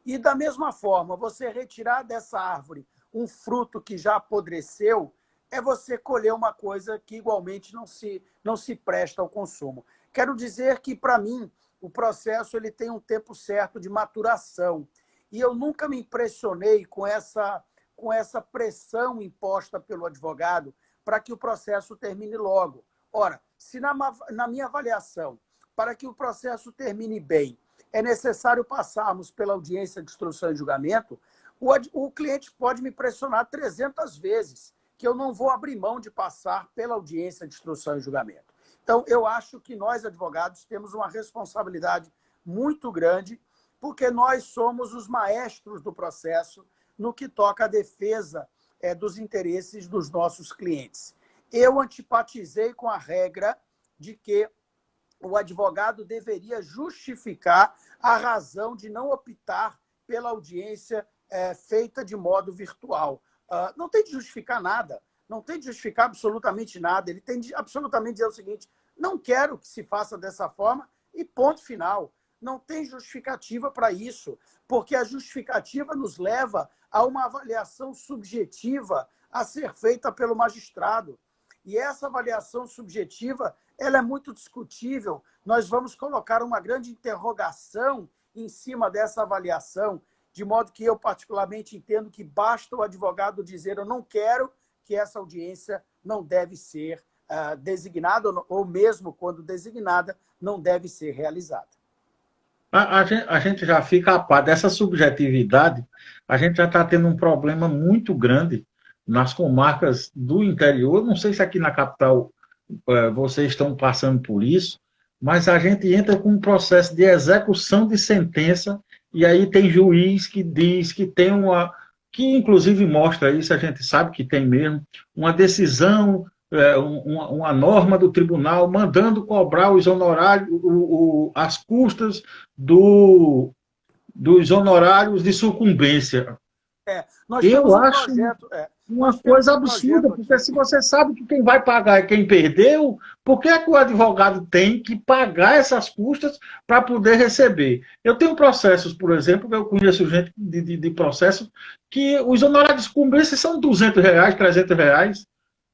E, da mesma forma, você retirar dessa árvore um fruto que já apodreceu é você colher uma coisa que igualmente não se presta ao consumo. Quero dizer que, para mim, o processo ele tem um tempo certo de maturação. E eu nunca me impressionei com essa pressão imposta pelo advogado para que o processo termine logo. Ora, se na minha avaliação, para que o processo termine bem, é necessário passarmos pela audiência de instrução e julgamento, o cliente pode me pressionar 300 vezes, que eu não vou abrir mão de passar pela audiência de instrução e julgamento. Então, eu acho que nós, advogados, temos uma responsabilidade muito grande, porque nós somos os maestros do processo no que toca à defesa dos interesses dos nossos clientes. Eu antipatizei com a regra de que o advogado deveria justificar a razão de não optar pela audiência feita de modo virtual. Não tem de justificar nada, não tem de justificar absolutamente nada. Ele tem de absolutamente dizer o seguinte: não quero que se faça dessa forma e ponto final. Não tem justificativa para isso, porque a justificativa nos leva a uma avaliação subjetiva a ser feita pelo magistrado. E essa avaliação subjetiva ela é muito discutível. Nós vamos colocar uma grande interrogação em cima dessa avaliação, de modo que eu particularmente entendo que basta o advogado dizer eu não quero, que essa audiência não deve ser designada, ou mesmo quando designada, não deve ser realizada. A gente já fica a par dessa subjetividade, a gente já está tendo um problema muito grande nas comarcas do interior. Não sei se aqui na capital vocês estão passando por isso, mas a gente entra com um processo de execução de sentença e aí tem juiz que diz que tem que inclusive mostra isso, a gente sabe que tem mesmo, uma decisão, uma norma do tribunal mandando cobrar os honorários, as custas dos honorários de sucumbência. Nós temos Eu acho uma coisa absurda, porque se você sabe que quem vai pagar é quem perdeu, por que é que o advogado tem que pagar essas custas para poder receber? Eu tenho processos, por exemplo, eu conheço gente de processos que os honorários de sucumbência são R$ 200, R$ 300.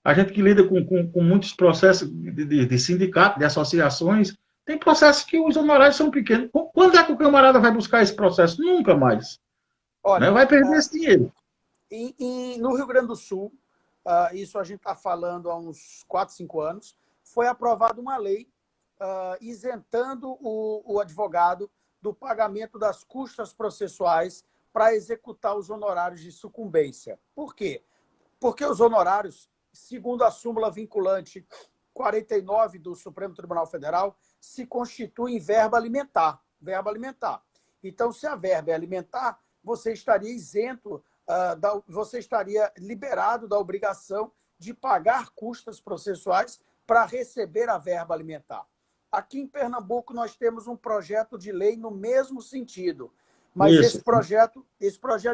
A gente que lida com muitos processos de sindicato, de associações, tem processos que os honorários são pequenos. Quando é que o camarada vai buscar esse processo? Nunca mais. Olha, né? Vai perder esse dinheiro. No Rio Grande do Sul, isso a gente está falando há uns 4, 5 anos, foi aprovada uma lei isentando o advogado do pagamento das custas processuais para executar os honorários de sucumbência. Por quê? Porque os honorários, segundo a súmula vinculante 49 do Supremo Tribunal Federal, se constituem em verba alimentar. Verba alimentar. Então, se a verba é alimentar, você estaria isento, você estaria liberado da obrigação de pagar custas processuais para receber a verba alimentar. Aqui em Pernambuco, nós temos um projeto de lei no mesmo sentido, mas esse projeto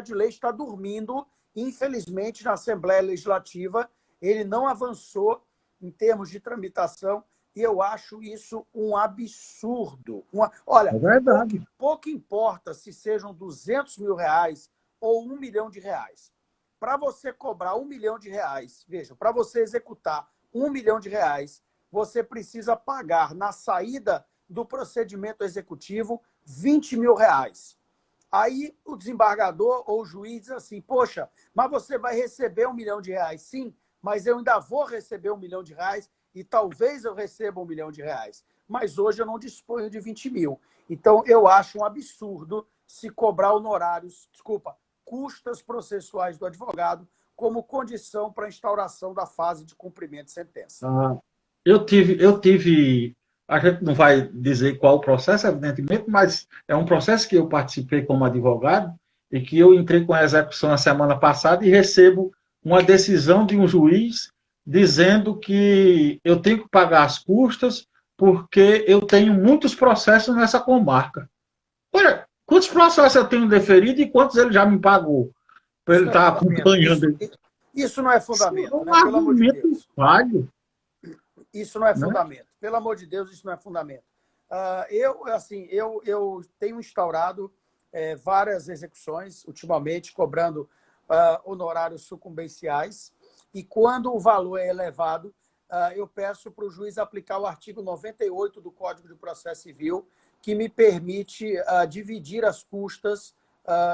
de lei está dormindo, infelizmente, na Assembleia Legislativa. Ele não avançou em termos de tramitação, e eu acho isso um absurdo. Olha, é verdade. Pouco importa se sejam R$200 mil ou R$1 milhão. Para você cobrar R$1 milhão, veja, para você executar R$1 milhão, você precisa pagar na saída do procedimento executivo R$20 mil. Aí o desembargador ou o juiz diz assim: poxa, mas você vai receber R$1 milhão? Sim, mas eu ainda vou receber R$1 milhão e talvez eu receba R$1 milhão. Mas hoje eu não disponho de 20 mil. Então, eu acho um absurdo se cobrar custas processuais do advogado como condição para a instauração da fase de cumprimento de sentença. Eu tive, a gente não vai dizer qual o processo, evidentemente, mas é um processo que eu participei como advogado e que eu entrei com a execução a semana passada e recebo uma decisão de um juiz dizendo que eu tenho que pagar as custas porque eu tenho muitos processos nessa comarca. Olha, quantos processos eu tenho deferido e quantos ele já me pagou para ele estar acompanhando? Isso não é fundamento, isso é um pelo amor de Deus. Falho. Isso não é fundamento. Pelo amor de Deus, isso não é fundamento. Eu tenho instaurado várias execuções, ultimamente, cobrando honorários sucumbenciais, e quando o valor é elevado, eu peço para o juiz aplicar o artigo 98 do Código de Processo Civil, que me permite dividir as custas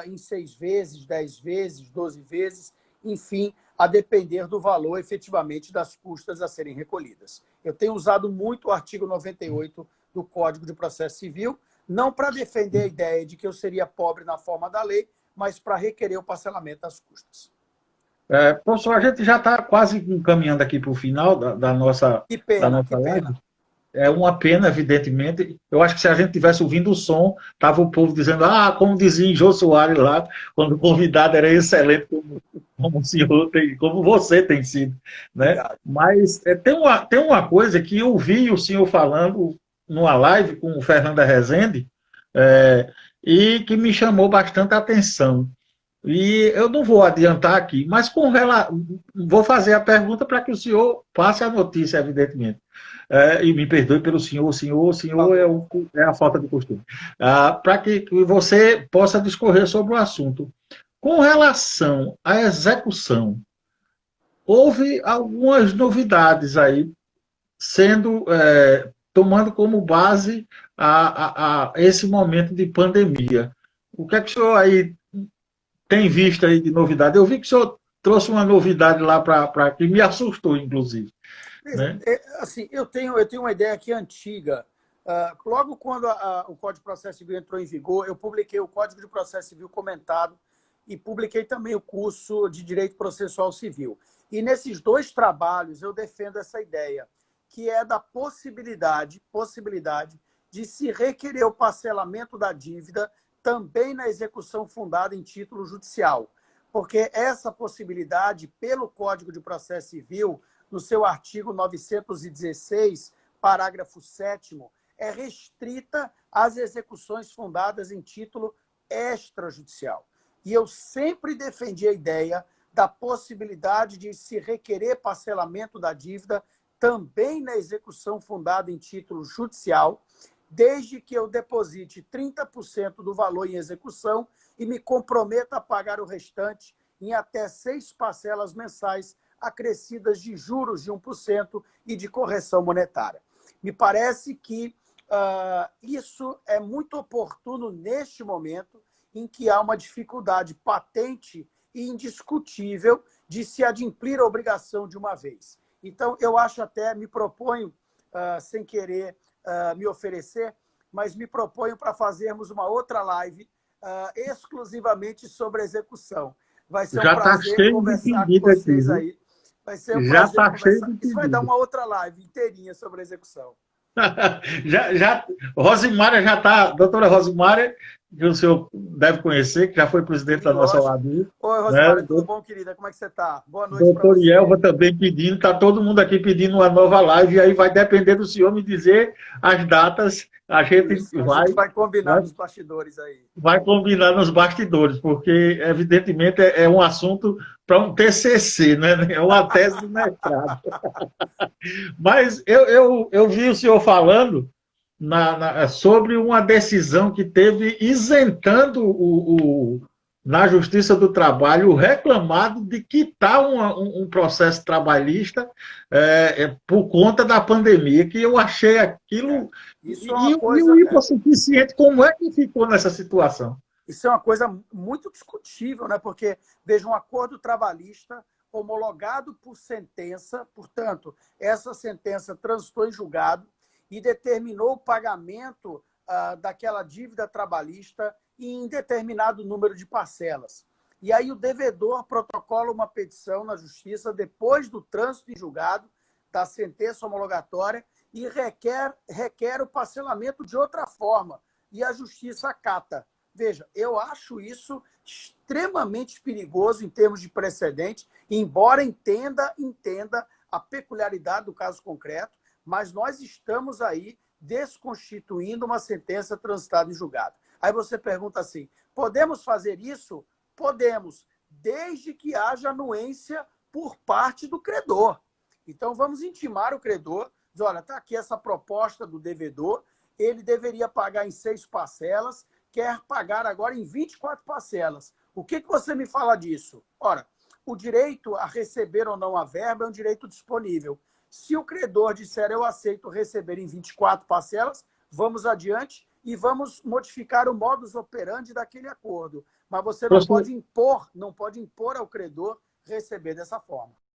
em 6 vezes, 10 vezes, 12 vezes, enfim, a depender do valor efetivamente das custas a serem recolhidas. Eu tenho usado muito o artigo 98 do Código de Processo Civil, não para defender a ideia de que eu seria pobre na forma da lei, mas para requerer o parcelamento das custas. Professor, a gente já está quase encaminhando aqui para o final da nossa, Que da pena, que nossa live. pena. É uma pena, evidentemente. Eu acho que se a gente tivesse ouvindo o som, estava o povo dizendo, como dizia em Jô Soares lá, quando o convidado era excelente, como o senhor tem, como você tem sido. Né? Obrigado. Mas tem uma coisa que eu vi o senhor falando numa live com o Fernanda Rezende, e que me chamou bastante a atenção. E eu não vou adiantar aqui, mas vou fazer a pergunta para que o senhor passe a notícia, evidentemente. E me perdoe pelo senhor, o senhor é a falta de costume. Para que você possa discorrer sobre o assunto. Com relação à execução, houve algumas novidades aí, tomando como base esse momento de pandemia. O que é que o senhor aí tem visto aí de novidade? Eu vi que o senhor trouxe uma novidade lá para que me assustou, inclusive. Né? Assim, eu tenho uma ideia aqui antiga. Logo quando o Código de Processo Civil entrou em vigor, eu publiquei o Código de Processo Civil comentado e publiquei também o curso de Direito Processual Civil. E nesses 2 trabalhos eu defendo essa ideia, que é da possibilidade de se requerer o parcelamento da dívida também na execução fundada em título judicial. Porque essa possibilidade, pelo Código de Processo Civil, no seu artigo 916, parágrafo 7º, é restrita às execuções fundadas em título extrajudicial. E eu sempre defendi a ideia da possibilidade de se requerer parcelamento da dívida também na execução fundada em título judicial, desde que eu deposite 30% do valor em execução e me comprometa a pagar o restante em até 6 parcelas mensais acrescidas de juros de 1% e de correção monetária. Me parece que isso é muito oportuno neste momento em que há uma dificuldade patente e indiscutível de se adimplir a obrigação de uma vez. Então, eu acho até, me proponho, sem querer me oferecer, mas me proponho para fazermos uma outra live exclusivamente sobre a execução. Vai ser um prazer conversar com vocês aí. Vai ser um prazer conversar. Isso vai dar uma outra live inteirinha sobre a execução. Rosimária já está, doutora Rosimária, que o senhor deve conhecer, que já foi presidente da nossa OAB. Oi, Rosimária, tudo bom, querida? Como é que você está? Boa noite. Doutor Ielva também pedindo, está todo mundo aqui pedindo uma nova live, e aí vai depender do senhor me dizer as datas, a gente vai combinar nos bastidores aí. Vai combinar nos bastidores, porque evidentemente é um assunto para um TCC, né? É uma tese de mestrado. Mas eu vi o senhor falando sobre uma decisão que teve isentando na Justiça do Trabalho o reclamado de quitar um processo trabalhista por conta da pandemia, que eu achei aquilo... Isso é uma coisa, e o hipossuficiente, como é que ficou nessa situação? Isso é uma coisa muito discutível, né? Porque, veja, um acordo trabalhista homologado por sentença, portanto, essa sentença transitou em julgado e determinou o pagamento daquela dívida trabalhista em determinado número de parcelas. E aí o devedor protocola uma petição na Justiça depois do trânsito em julgado da sentença homologatória e requer o parcelamento de outra forma. E a Justiça acata. Veja, eu acho isso extremamente perigoso em termos de precedente, embora entenda a peculiaridade do caso concreto, mas nós estamos aí desconstituindo uma sentença transitada em julgado. Aí você pergunta assim, podemos fazer isso? Podemos, desde que haja anuência por parte do credor. Então, vamos intimar o credor, dizer, olha, está aqui essa proposta do devedor, ele deveria pagar em 6 parcelas, quer pagar agora em 24 parcelas. O que você me fala disso? Ora, o direito a receber ou não a verba é um direito disponível. Se o credor disser eu aceito receber em 24 parcelas, vamos adiante e vamos modificar o modus operandi daquele acordo. Mas você não Professor, pode impor, não pode impor ao credor receber dessa forma.